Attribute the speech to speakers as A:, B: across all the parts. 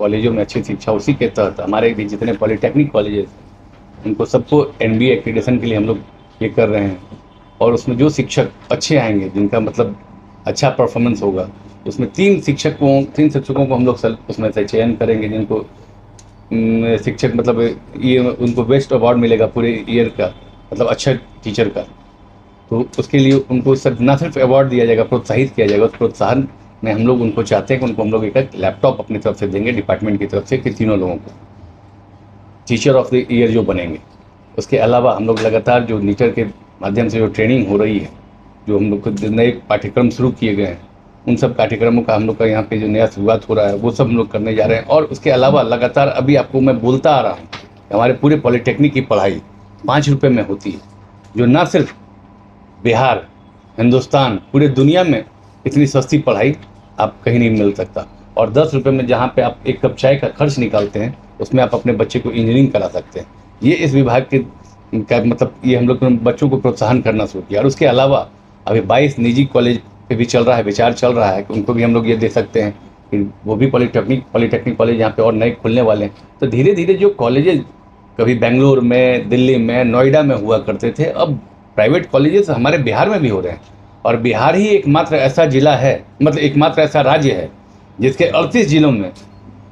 A: कॉलेजों में अच्छी शिक्षा, उसी के तहत हमारे भी जितने पॉलिटेक्निक कॉलेजेस उनको सबको एनबीए एक्रीडेशन के लिए हम लोग ये कर रहे हैं। और उसमें जो शिक्षक अच्छे आएंगे, जिनका मतलब अच्छा परफॉर्मेंस होगा, उसमें 3 शिक्षकों को हम लोग उसमें से चयन करेंगे, जिनको शिक्षक मतलब ये उनको बेस्ट अवार्ड मिलेगा पूरे ईयर का, मतलब अच्छा टीचर का। तो उसके लिए उनको ना सिर्फ अवार्ड दिया जाएगा, प्रोत्साहित किया जाएगा। उस प्रोत्साहन में हम लोग उनको चाहते हैं कि उनको हम लोग एक लैपटॉप अपनी तरफ से देंगे डिपार्टमेंट की तरफ से, कि तीनों लोगों को टीचर ऑफ द ईयर जो बनेंगे। उसके अलावा हम लोग लगातार जो नीटर के माध्यम से जो ट्रेनिंग हो रही है, जो हम लोग को नए पाठ्यक्रम शुरू किए गए हैं, उन सब पाठ्यक्रमों का हम लोग का यहाँ पे जो नया शुरुआत हो रहा है वो सब हम लोग करने जा रहे हैं। और उसके अलावा लगातार अभी आपको मैं बोलता आ रहा हूँ कि हमारे पूरे पॉलिटेक्निक की पढ़ाई 5 रुपये में होती है, जो ना सिर्फ बिहार, हिंदुस्तान, पूरे दुनिया में इतनी सस्ती पढ़ाई आप कहीं नहीं मिल सकता। और 10 रुपये में जहाँ पे आप एक कप चाय का खर्च निकालते हैं, उसमें आप अपने बच्चे को इंजीनियरिंग करा सकते हैं। ये इस विभाग के का मतलब ये हम लोग बच्चों को प्रोत्साहन करना शुरू किया। और उसके अलावा अभी 22 निजी कॉलेज पे भी चल रहा है, विचार चल रहा है कि उनको भी हम लोग ये दे सकते हैं कि वो भी पॉलिटेक्निक कॉलेज यहाँ पे और नए खुलने वाले हैं। तो धीरे धीरे जो कॉलेजेस कभी बेंगलोर में, दिल्ली में, नोएडा में हुआ करते थे, अब प्राइवेट कॉलेजेस हमारे बिहार में भी हो रहे हैं। और बिहार ही एकमात्र ऐसा जिला है, मतलब एकमात्र ऐसा राज्य है जिसके 38 जिलों में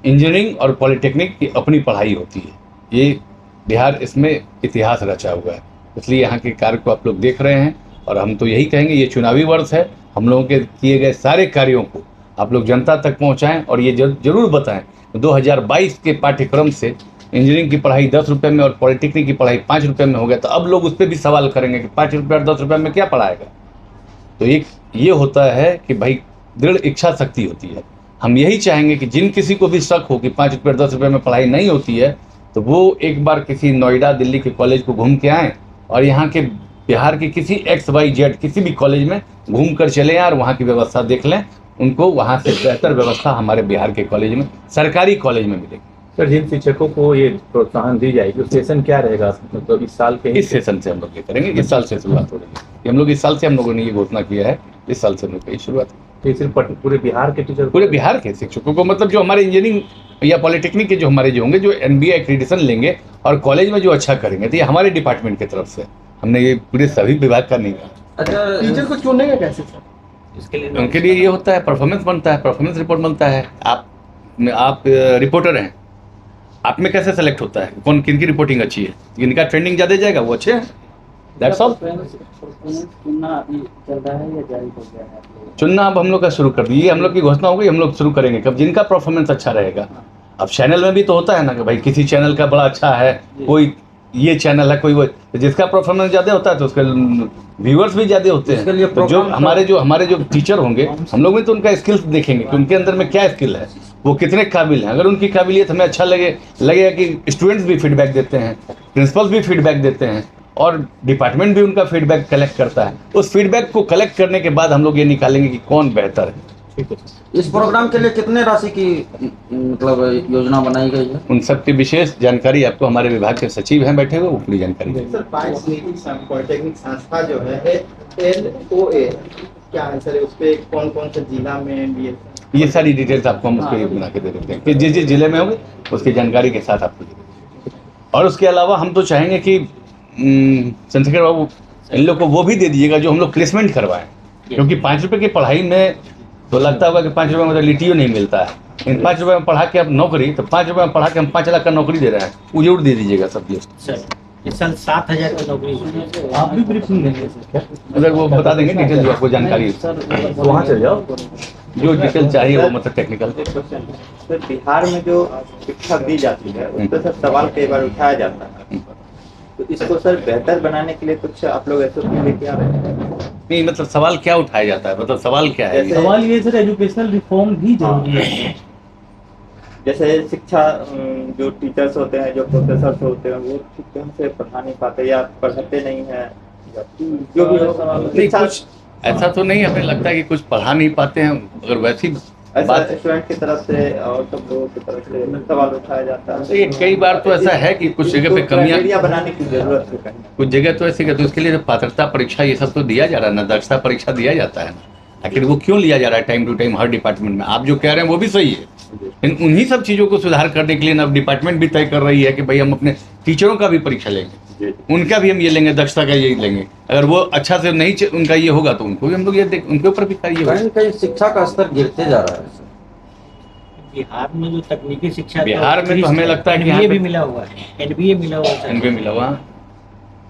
A: इंजीनियरिंग और पॉलिटेक्निक की अपनी पढ़ाई होती है। ये बिहार इसमें इतिहास रचा हुआ है। इसलिए यहाँ के कार्य को आप लोग देख रहे हैं। और हम तो यही कहेंगे, ये चुनावी वर्ष है, हम लोगों के किए गए सारे कार्यों को आप लोग जनता तक पहुँचाएँ। और ये जरूर बताएं 2022 के पाठ्यक्रम से इंजीनियरिंग की पढ़ाई 10 रुपये में और पॉलिटेक्निक की पढ़ाई 5 रुपये में हो गया, तो अब लोग उस पर भी सवाल करेंगे कि 5 रुपये और 10 रुपये में क्या पढ़ाएगा। तो एक ये होता है कि भाई दृढ़ इच्छा शक्ति होती है। हम यही चाहेंगे कि जिन किसी को भी शक हो कि 5 रुपये और 10 रुपये में पढ़ाई नहीं होती है, तो वो एक बार किसी नोएडा, दिल्ली के कॉलेज को घूम के आएँ और यहाँ के बिहार के किसी XYZ किसी भी कॉलेज में घूम कर चले आएँ और वहाँ की व्यवस्था देख लें। उनको वहाँ से बेहतर व्यवस्था हमारे बिहार के कॉलेज में, सरकारी कॉलेज में मिलेगी।
B: सर, जिन शिक्षकों को ये प्रोत्साहन दी जाएगी, उस सेशन क्या रहेगा? मतलब इस साल के
A: इस सेशन से हम लोग ये करेंगे। इस साल से शुरुआत हो रही है। हम लोग इस साल से हम लोगों ने ये घोषणा किया है, इस साल से हम लोग की शुरुआत।
B: तो सिर्फ पूरे बिहार के टीचर,
A: पूरे बिहार के शिक्षकों को, मतलब जो हमारे इंजीनियरिंग या पॉलिटेक्निक के जो हमारे जो होंगे, जो एनबीए एक्रीडेशन लेंगे और कॉलेज में जो अच्छा करेंगे, तो ये हमारे डिपार्टमेंट की तरफ से हमने ये पूरे सभी विभाग का नहीं कहा।
C: अच्छा, टीचर को चुनेंगे कैसे सर? इसके लिए
A: उनके लिए ये होता है, परफॉर्मेंस बनता है, परफॉर्मेंस रिपोर्ट बनता है। आप रिपोर्टर हैं, आप में कैसे सेलेक्ट होता है कौन किन की रिपोर्टिंग अच्छी है? जिनका ट्रेंडिंग ज़्यादा जाएगा वो अच्छे हैं। That's all.
D: चुनना अभी चल रहा है या जारी हो गया है?
A: चुनना अब हम लोग का शुरू कर दिए, हम लोग की घोषणा हो गई, हम लोग शुरू करेंगे कब, जिनका परफॉर्मेंस अच्छा रहेगा। अब चैनल में भी तो होता है ना कि भाई किसी चैनल का बड़ा अच्छा है, कोई ये चैनल है, कोई वो, जिसका परफॉर्मेंस ज़्यादा होता है तो उसके व्यूअर्स भी ज़्यादा होते हैं। तो जो हमारे जो टीचर होंगे, हम लोग भी तो उनका स्किल्स देखेंगे कि उनके अंदर में क्या स्किल है, वो कितने काबिल हैं। अगर उनकी काबिलियत हमें अच्छा लगेगा कि स्टूडेंट्स भी फीडबैक देते हैं, प्रिंसिपल्स भी फीडबैक देते हैं और डिपार्टमेंट भी उनका फीडबैक कलेक्ट करता है, उस फीडबैक को कलेक्ट करने के बाद हम लोग ये निकालेंगे कि कौन बेहतर है।
C: इस प्रोग्राम के लिए कितने राशि की मतलब योजना बनाई गई है?
A: उन सब की विशेष जानकारी आपको हमारे विभाग के सचिव हैं बैठे हुए, वो पूरी जानकारी देंगे।
E: सर, 22 निजी पॉलिटेक्निक संस्था जो है LOA क्या है सर? उस पे कौन कौन से जिला में
A: ये सारी डिटेल्स आपको हम उसको बना के दे देते हैं कि जिस जिले में होंगे उसकी जानकारी के साथ आपको दे देंगे। और उसके अलावा हम तो चाहेंगे कि चंद्रशेखर बाबू इन लोग को वो भी दे दीजिएगा जो हम लोग प्लेसमेंट करवाएं, क्योंकि 5 रुपये की पढ़ाई में तो लगता होगा कि 5 रुपये में तो लिटियो नहीं मिलता है। इन 5 रुपये में पढ़ा के आप नौकरी, तो 5 रुपये में पढ़ा के हम 5 लाख का नौकरी दे रहे हैं, वो जरूर दे दीजिएगा सब लिस्ट।
D: इस साल 7,000 की नौकरी आप भी ब्रीफिंग देंगे सर?
A: अगर वो बता देंगे डिटेल जो आपको जानकारी,
B: वहाँ चल जाओ,
A: जो डिटेल चाहिए वो मतलब टेक्निकल।
E: सर, बिहार में जो शिक्षा दी जाती है उस पर सर सवाल कई बार उठाया जाता है, तो इसको सर बेहतर बनाने के लिए कुछ आप लोग SOP लेके आ रहे हैं?
A: नहीं, मतलब सवाल क्या उठाया जाता है, मतलब सवाल क्या है?
D: सवाल ये सर, एजुकेशनल रिफॉर्म भी जरूरी है।
E: जैसे शिक्षा जो टीचर्स होते हैं, जो प्रोफेसर्स होते हैं, वो ठीक ढंग से पढ़ा नहीं पाते या पढ़ाते नहीं है, जो भी
A: नहीं, कुछ ऐसा तो नहीं हमें लगता है कि कुछ पढ़ा नहीं पाते हैं। अगर वैसी बात
E: स्टूडेंट की तरफ से और सब लोगों की तरफ से सवाल उठाया जाता है,
A: तो ये कई बार तो ऐसा है कि कुछ जगह पे कमियां
E: बनाने की जरूरत है कहीं।
A: कुछ जगह तो ऐसी है, तो इसके लिए पात्रता परीक्षा ये सब तो दिया जा रहा है ना, दक्षता परीक्षा दिया जाता है ना। आखिर वो क्यों लिया जा रहा है टाइम टू टाइम हर डिपार्टमेंट में? आप जो कह रहे हैं वो भी सही है, उन्हीं सब चीज़ों को सुधार करने के लिए ना डिपार्टमेंट भी तय कर रही है कि भाई हम अपने टीचरों का भी परीक्षा लेंगे, उनका भी हम ये लेंगे, दक्षता का ये लेंगे। अगर वो अच्छा से नहीं उनका ये होगा तो उनको भी हम लोग ये उनके ऊपर भी कार्य होगा।
C: कहीं कहीं शिक्षा का स्तर गिरते जा रहा है सर।
D: बिहार में जो तकनीकी शिक्षा
A: बिहार में तो हमें लगता है कि यहाँ
D: एनबीए
A: पे-
D: भी मिला हुआ है, एनबीए मिला हुआ है,
A: इनके मिला हुआ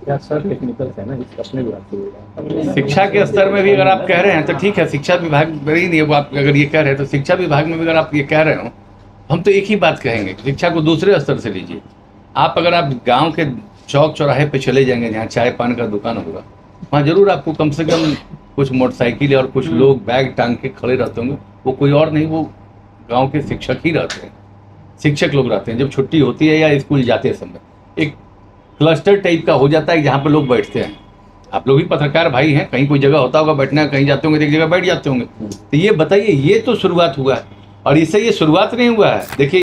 B: या सर टेक्निकल है ना, इसका अपने विभाग से
A: शिक्षा के स्तर में भी अगर आप कह रहे हैं तो ठीक है, शिक्षा विभाग ही नहीं है वो, आप अगर ये कह रहे हैं तो शिक्षा विभाग में भी अगर आप ये कह रहे हो, हम तो एक ही बात कहेंगे, शिक्षा को दूसरे स्तर से लीजिए। आप अगर आप गांव के चौक चौराहे पे चले जाएंगे जहाँ चाय पान का दुकान होगा, वहाँ जरूर आपको कम से कम कुछ मोटरसाइकिल और कुछ लोग बैग टांग के खड़े रहते होंगे। वो कोई और नहीं, वो गांव के शिक्षक ही रहते हैं, शिक्षक लोग रहते हैं। जब छुट्टी होती है या स्कूल जाते समय एक क्लस्टर टाइप का हो जाता है जहाँ पे लोग बैठते हैं। आप लोग भी पत्रकार भाई हैं, कहीं कोई जगह होता होगा बैठना, कहीं जाते होंगे तो एक जगह बैठ जाते होंगे। तो ये बताइए, ये तो शुरुआत हुआ है और इससे ये शुरुआत नहीं हुआ है। देखिए